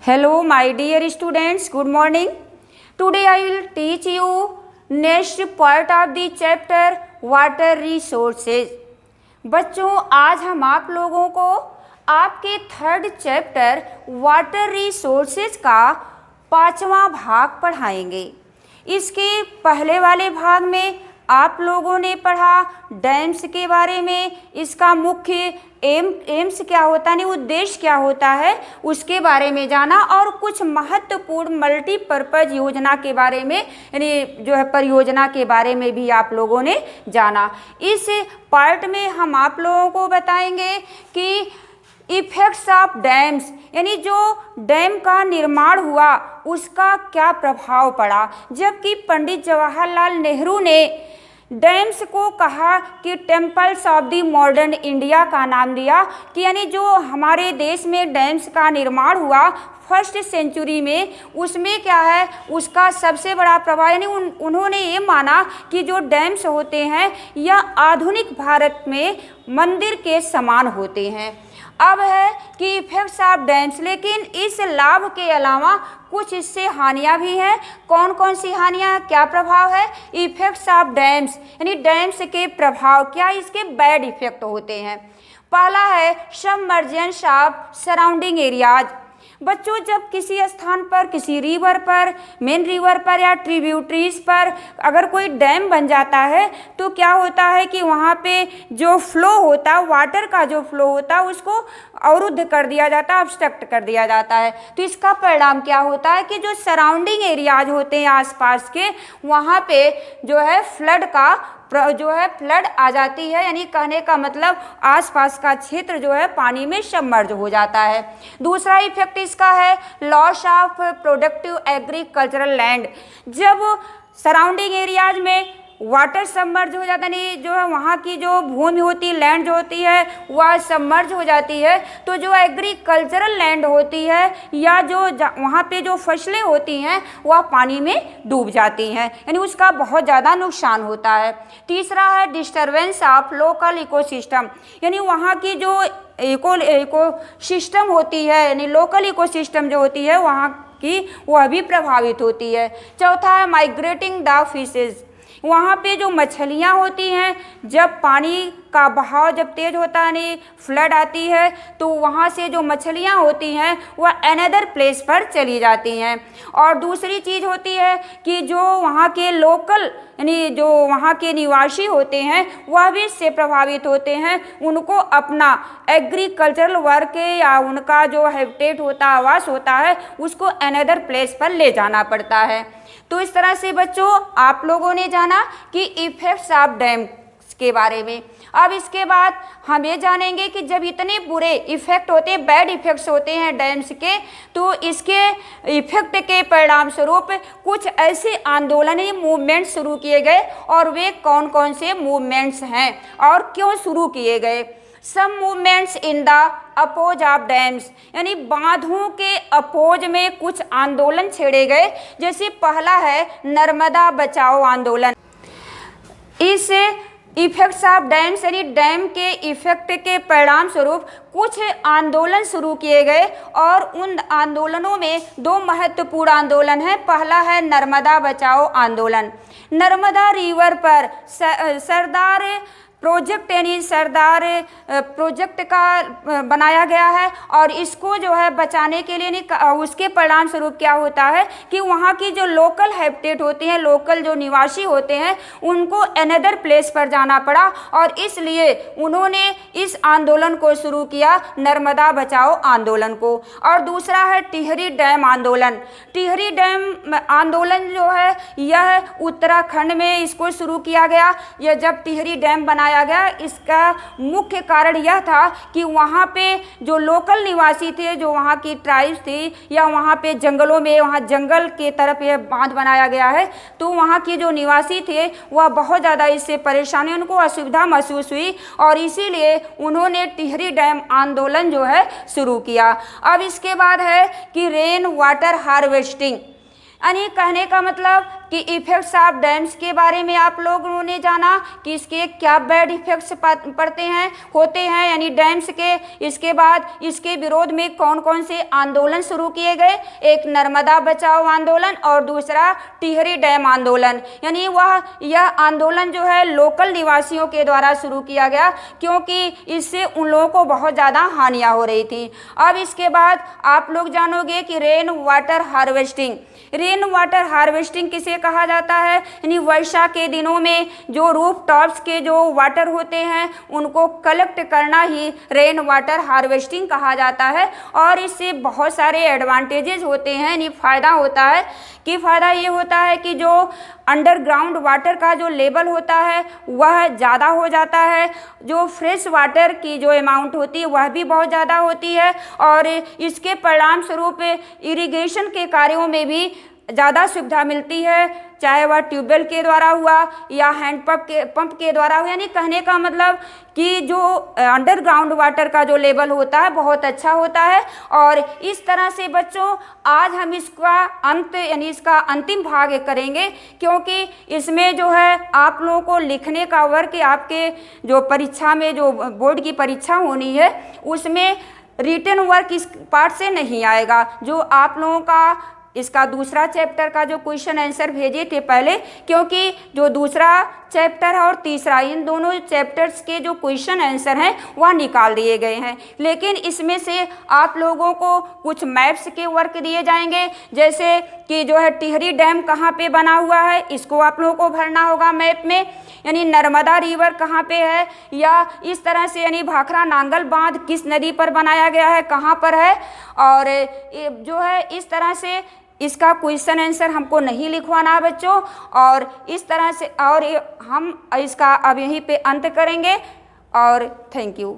Hello, my dear students. Good morning. Today I will teach you next part of the chapter water resources. बच्चों, आज हम आप लोगों को आपके थर्ड चैप्टर वाटर रिसोर्सेज का 5वां भाग पढ़ाएंगे। इसके पहले वाले भाग में आप लोगों ने पढ़ा डैम्स के बारे में, इसका मुख्य एम्स क्या होता है, उद्देश्य क्या होता है, उसके बारे में जाना और कुछ महत्वपूर्ण मल्टीपर्पज़ योजना के बारे में यानी जो है परियोजना के बारे में भी आप लोगों ने जाना। इस पार्ट में हम आप लोगों को बताएंगे कि इफेक्ट्स ऑफ डैम्स यानी जो डैम का निर्माण हुआ उसका क्या प्रभाव पड़ा। जबकि पंडित जवाहरलाल नेहरू ने डैम्स को कहा कि temples of the modern India का नाम दिया कि यानी जो हमारे देश में डैम्स का निर्माण हुआ फर्स्ट सेंचुरी में, उसमें क्या है उसका सबसे बड़ा प्रभाव यानी उन्होंने ये माना कि जो डैम्स होते हैं यह आधुनिक भारत में मंदिर के समान होते हैं। अब है कि इफेक्ट्स ऑफ डैम्स, लेकिन इस लाभ के अलावा कुछ इससे हानियां भी हैं। कौन कौन सी हानियां, क्या प्रभाव है इफेक्ट्स ऑफ डैम्स यानी डैम्स के प्रभाव, क्या इसके बैड इफेक्ट होते हैं। पहला है सबमर्जेंस ऑफ सराउंडिंग एरियाज। बच्चों, जब किसी स्थान पर, किसी रिवर पर, मेन रिवर पर या ट्रिब्यूटरीज पर अगर कोई डैम बन जाता है तो क्या होता है कि वहाँ पे जो फ्लो होता, वाटर का जो फ्लो होता उसको अवरुद्ध कर दिया जाता है, ऑब्स्ट्रक्ट कर दिया जाता है। तो इसका परिणाम क्या होता है कि जो सराउंडिंग एरियाज होते हैं आसपास के, वहाँ पे जो है फ्लड आ जाती है, यानी कहने का मतलब आसपास का क्षेत्र जो है पानी में सबमर्ज हो जाता है। दूसरा इफेक्ट इसका है loss of productive agricultural land. जब सराउंडिंग एरियाज में वाटर सबमर्ज हो जाता है, नहीं जो है वहाँ की जो भूमि होती है, लैंड जो होती है वह सबमर्ज हो जाती है, तो जो एग्रीकल्चरल लैंड होती है या जो वहाँ पे जो फसलें होती हैं वह पानी में डूब जाती हैं, यानी उसका बहुत ज़्यादा नुकसान होता है। तीसरा है डिस्टर्बेंस ऑफ लोकल इकोसिस्टम, यानी वहाँ की जो इको सिस्टम होती है यानी लोकल इकोसिस्टम जो होती है वहाँ की वह भी प्रभावित होती है। चौथा है माइग्रेटिंग द फिशेज। वहाँ पे जो मछलियाँ होती हैं, जब पानी का बहाव जब तेज होता है यानी फ्लड आती है तो वहाँ से जो मछलियाँ होती हैं वह अनदर प्लेस पर चली जाती हैं। और दूसरी चीज़ होती है कि जो वहाँ के लोकल यानी जो वहाँ के निवासी होते हैं वह भी इससे प्रभावित होते हैं। उनको अपना एग्रीकल्चरल वर्क या उनका जो हैबिटेट होता है, आवास होता है, उसको अनदर प्लेस पर ले जाना पड़ता है। तो इस तरह से बच्चों आप लोगों ने जाना कि इफेक्ट्स ऑफ डैम के बारे में। अब इसके बाद हम ये जानेंगे कि जब इतने बुरे इफेक्ट होते हैं, बैड इफेक्ट्स होते हैं डैम्स के, तो इसके इफेक्ट के परिणाम स्वरूप कुछ ऐसे आंदोलन मूवमेंट शुरू किए गए, और वे कौन कौन से मूवमेंट्स हैं और क्यों शुरू किए गए। Some movements in the oppose of dams, यानी बांधों के अपोज में कुछ आंदोलन छेड़े गए। जैसे पहला है नर्मदा बचाओ आंदोलन। इस इफेक्ट्स ऑफ डैम्स यानी डैम के इफेक्ट के परिणाम स्वरूप कुछ आंदोलन शुरू किए गए, और उन आंदोलनों में दो महत्वपूर्ण आंदोलन हैं। पहला है नर्मदा बचाओ आंदोलन। नर्मदा रिवर पर सरदार प्रोजेक्ट यानी सरदार प्रोजेक्ट का बनाया गया है, और इसको जो है बचाने के लिए उसके परिणाम स्वरूप क्या होता है कि वहाँ की जो लोकल हैबिटेट होते हैं, लोकल जो निवासी होते हैं, उनको अनदर प्लेस पर जाना पड़ा, और इसलिए उन्होंने इस आंदोलन को शुरू किया, नर्मदा बचाओ आंदोलन को। और दूसरा है टिहरी डैम आंदोलन। टिहरी डैम आंदोलन जो है यह उत्तराखंड में इसको शुरू किया गया। यह जब टिहरी डैम बनाया गया, इसका मुख्य कारण यह था कि वहाँ पे जो लोकल निवासी थे, जो वहाँ की ट्राइब्स थी, या वहाँ पे जंगलों में, वहाँ जंगल के तरफ यह बांध बनाया गया है, तो वहाँ के जो निवासी थे वह बहुत ज़्यादा इससे परेशानी, उनको असुविधा महसूस हुई, और इसीलिए उन्होंने टिहरी डैम आंदोलन जो है शुरू किया। अब इसके बाद है कि रेन वाटर हार्वेस्टिंग, यानी कहने का मतलब कि इफ़ेक्ट्स ऑफ डैम्स के बारे में आप लोगों ने जाना कि इसके क्या बैड इफ़ेक्ट्स पड़ते हैं होते हैं यानी डैम्स के। इसके बाद इसके विरोध में कौन कौन से आंदोलन शुरू किए गए, एक नर्मदा बचाओ आंदोलन और दूसरा टिहरी डैम आंदोलन। यानी यह आंदोलन जो है लोकल निवासियों के द्वारा शुरू किया गया, क्योंकि इससे उन लोगों को बहुत ज़्यादा हानियाँ हो रही थी। अब इसके बाद आप लोग जानोगे कि rain water harvesting. Rain water harvesting किसे कहा जाता है, यानी वर्षा के दिनों में जो रूफ टॉप्स के जो वाटर होते हैं उनको कलेक्ट करना ही रेन वाटर हार्वेस्टिंग कहा जाता है। और इससे बहुत सारे एडवांटेजेस होते हैं, यानी फ़ायदा होता है कि फ़ायदा ये होता है कि जो अंडरग्राउंड वाटर का जो लेवल होता है वह ज़्यादा हो जाता है, जो फ्रेश वाटर की जो अमाउंट होती है वह भी बहुत ज़्यादा होती है, और इसके परिणाम स्वरूप इरिगेशन के कार्यों में भी ज़्यादा सुविधा मिलती है, चाहे वह ट्यूबवेल के द्वारा हुआ या हैंड पंप के द्वारा हुआ। यानी कहने का मतलब कि जो अंडरग्राउंड वाटर का जो लेवल होता है बहुत अच्छा होता है। और इस तरह से बच्चों आज हम इसका अंत यानी इसका अंतिम भाग करेंगे, क्योंकि इसमें जो है आप लोगों को लिखने का वर्क आपके जो परीक्षा में जो बोर्ड की परीक्षा होनी है उसमें रिटन वर्क इस पार्ट से नहीं आएगा। जो आप लोगों का इसका दूसरा चैप्टर का जो क्वेश्चन आंसर भेजे थे पहले, क्योंकि जो दूसरा चैप्टर है और तीसरा इन दोनों चैप्टर्स के जो क्वेश्चन आंसर हैं वह निकाल दिए गए हैं, लेकिन इसमें से आप लोगों को कुछ मैप्स के वर्क दिए जाएंगे, जैसे कि जो है टिहरी डैम कहाँ पे बना हुआ है इसको आप लोगों को भरना होगा मैप में, यानी नर्मदा रिवर कहाँ पे है, या इस तरह से यानी भाखड़ा नांगल बांध किस नदी पर बनाया गया है कहाँ पर है, और जो है इस तरह से इसका क्वेश्चन आंसर हमको नहीं लिखवाना है बच्चों। और इस तरह से और हम इसका अब यहीं पे अंत करेंगे और थैंक यू।